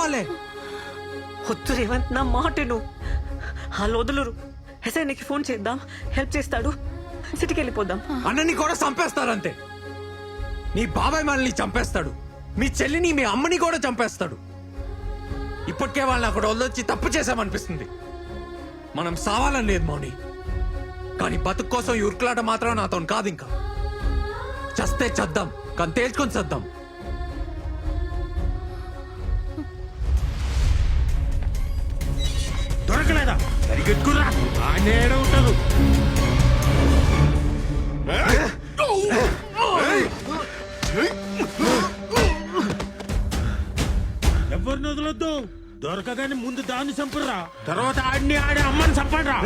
చావాలే. వద్దు రేవంత్, నా మాట నువ్వు వాళ్ళు వదులురు. ఎస్ఐకి ఫోన్ చేద్దాం, హెల్ప్ చేస్తాడు. సిటీకి వెళ్ళిపోదాం. అన్నని కూడా చంపేస్తాడంతే. నీ బాబాయ్ మనల్ని చంపేస్తాడు, మీ చెల్లిని మీ అమ్మని కూడా చంపేస్తాడు. ఇప్పటికే వాళ్ళని అక్కడ వదిలొచ్చి తప్పు చేశామనిపిస్తుంది. మనం సావాలని లేదు మౌని, కానీ బతుకు కోసం ఈ ఉరుకులాట మాత్రం నాతో కాదు. ఇంకా చస్తే చద్దాం, కానీ తేల్చుకొని చద్దాం. దొరకలేదా? సరిగెత్తుకురా, ఆయన ఏడ ఉంటారు. ఎవరిని వదలొద్దు. దొరకగానే ముందు దాన్ని చంపుర్రా, తర్వాత ఆడిని ఆడి అమ్మని చంపండి రా.